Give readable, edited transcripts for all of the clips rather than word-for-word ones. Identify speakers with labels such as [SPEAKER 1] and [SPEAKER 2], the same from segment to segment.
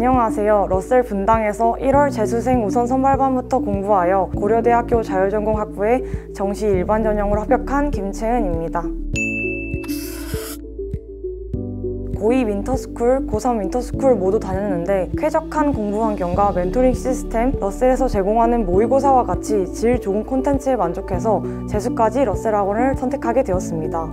[SPEAKER 1] 안녕하세요. 러셀 분당에서 1월 재수생 우선 선발반부터 공부하여 고려대학교 자율전공학부에 정시 일반 전형으로 합격한 김채은입니다. 고2 윈터스쿨, 고3 윈터스쿨 모두 다녔는데 쾌적한 공부 환경과 멘토링 시스템, 러셀에서 제공하는 모의고사와 같이 질 좋은 콘텐츠에 만족해서 재수까지 러셀 학원을 선택하게 되었습니다.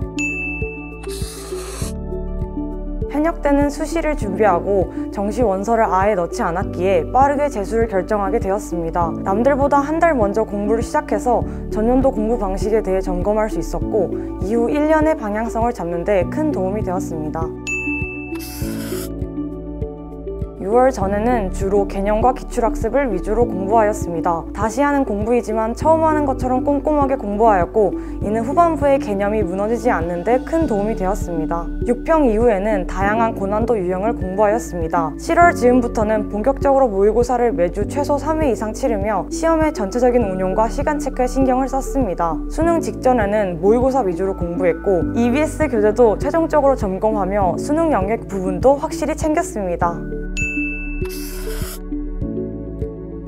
[SPEAKER 1] 현역 때는 수시를 준비하고 정시 원서를 아예 넣지 않았기에 빠르게 재수를 결정하게 되었습니다. 남들보다 한 달 먼저 공부를 시작해서 전년도 공부 방식에 대해 점검할 수 있었고 이후 1년의 방향성을 잡는 데 큰 도움이 되었습니다. 6월 전에는 주로 개념과 기출학습을 위주로 공부하였습니다. 다시 하는 공부이지만 처음 하는 것처럼 꼼꼼하게 공부하였고 이는 후반부에 개념이 무너지지 않는 데 큰 도움이 되었습니다. 6평 이후에는 다양한 고난도 유형을 공부하였습니다. 7월 즈음부터는 본격적으로 모의고사를 매주 최소 3회 이상 치르며 시험의 전체적인 운용과 시간 체크에 신경을 썼습니다. 수능 직전에는 모의고사 위주로 공부했고 EBS 교재도 최종적으로 점검하며 수능 영역 부분도 확실히 챙겼습니다.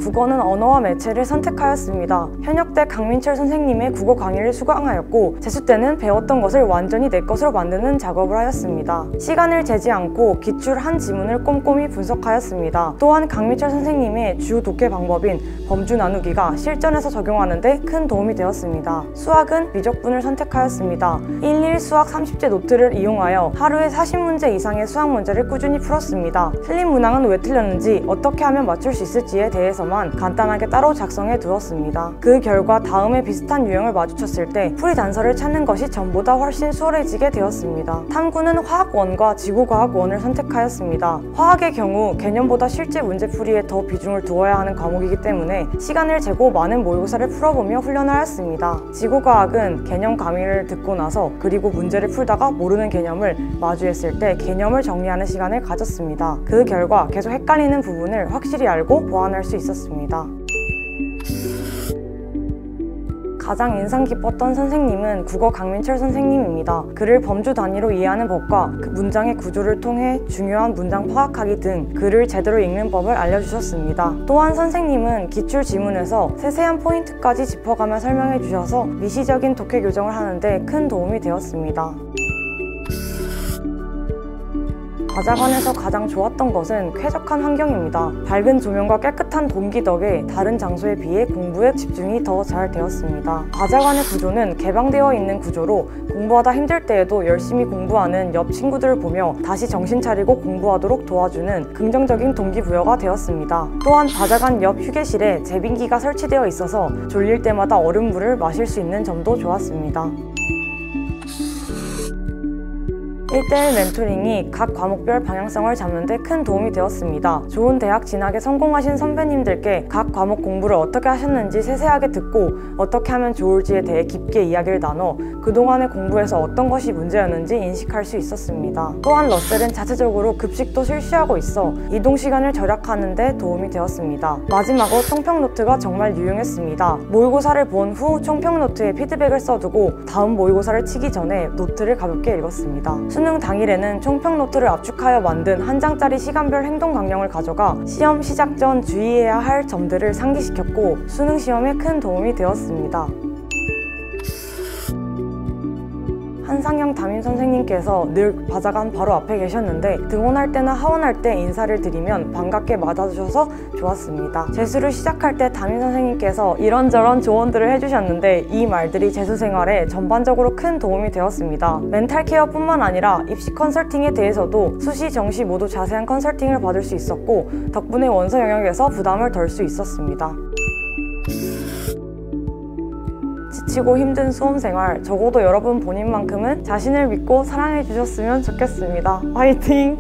[SPEAKER 1] 국어는 언어와 매체를 선택하였습니다. 현역 때 강민철 선생님의 국어 강의를 수강하였고 재수 때는 배웠던 것을 완전히 내 것으로 만드는 작업을 하였습니다. 시간을 재지 않고 기출 한 지문을 꼼꼼히 분석하였습니다. 또한 강민철 선생님의 주 독해 방법인 범주 나누기가 실전에서 적용하는 데 큰 도움이 되었습니다. 수학은 미적분을 선택하였습니다. 1일 수학 30제 노트를 이용하여 하루에 40문제 이상의 수학 문제를 꾸준히 풀었습니다. 틀린 문항은 왜 틀렸는지, 어떻게 하면 맞출 수 있을지에 대해서만 간단하게 따로 작성해 두었습니다. 그 결과 다음에 비슷한 유형을 마주쳤을 때 풀이 단서를 찾는 것이 전보다 훨씬 수월해지게 되었습니다. 탐구는 화학1과 지구과학1을 선택하였습니다. 화학의 경우 개념보다 실제 문제풀이에 더 비중을 두어야 하는 과목이기 때문에 시간을 재고 많은 모의고사를 풀어보며 훈련을 하였습니다. 지구과학은 개념 강의를 듣고 나서 그리고 문제를 풀다가 모르는 개념을 마주했을 때 개념을 정리하는 시간을 가졌습니다. 그 결과 계속 헷갈리는 부분을 확실히 알고 보완할 수 있었습니다. 가장 인상 깊었던 선생님은 국어 강민철 선생님입니다. 글을 범주 단위로 이해하는 법과 그 문장의 구조를 통해 중요한 문장 파악하기 등 글을 제대로 읽는 법을 알려주셨습니다. 또한 선생님은 기출 지문에서 세세한 포인트까지 짚어가며 설명해 주셔서 미시적인 독해 교정을 하는데 큰 도움이 되었습니다. 과자관에서 가장 좋았던 것은 쾌적한 환경입니다. 밝은 조명과 깨끗한 동기 덕에 다른 장소에 비해 공부에 집중이 더 잘 되었습니다. 과자관의 구조는 개방되어 있는 구조로 공부하다 힘들 때에도 열심히 공부하는 옆 친구들을 보며 다시 정신 차리고 공부하도록 도와주는 긍정적인 동기부여가 되었습니다. 또한 과자관 옆 휴게실에 제빙기가 설치되어 있어서 졸릴 때마다 얼음물을 마실 수 있는 점도 좋았습니다. 1:1 멘토링이 각 과목별 방향성을 잡는 데 큰 도움이 되었습니다. 좋은 대학 진학에 성공하신 선배님들께 각 과목 공부를 어떻게 하셨는지 세세하게 듣고 어떻게 하면 좋을지에 대해 깊게 이야기를 나눠 그동안의 공부에서 어떤 것이 문제였는지 인식할 수 있었습니다. 또한 러셀은 자체적으로 급식도 실시하고 있어 이동 시간을 절약하는 데 도움이 되었습니다. 마지막으로 총평 노트가 정말 유용했습니다. 모의고사를 본 후 총평 노트에 피드백을 써두고 다음 모의고사를 치기 전에 노트를 가볍게 읽었습니다. 수능 당일에는 총평 노트를 압축하여 만든 한 장짜리 시간별 행동 강령을 가져가 시험 시작 전 주의해야 할 점들을 상기시켰고 수능 시험에 큰 도움이 되었습니다. 한상영 담임 선생님께서 늘 과자관 바로 앞에 계셨는데 등원할 때나 하원할 때 인사를 드리면 반갑게 맞아주셔서 좋았습니다. 재수를 시작할 때 담임 선생님께서 이런저런 조언들을 해주셨는데 이 말들이 재수 생활에 전반적으로 큰 도움이 되었습니다. 멘탈 케어뿐만 아니라 입시 컨설팅에 대해서도 수시, 정시 모두 자세한 컨설팅을 받을 수 있었고 덕분에 원서 영역에서 부담을 덜 수 있었습니다. 지치고 힘든 수험생활, 적어도 여러분 본인만큼은 자신을 믿고 사랑해 주셨으면 좋겠습니다. 화이팅!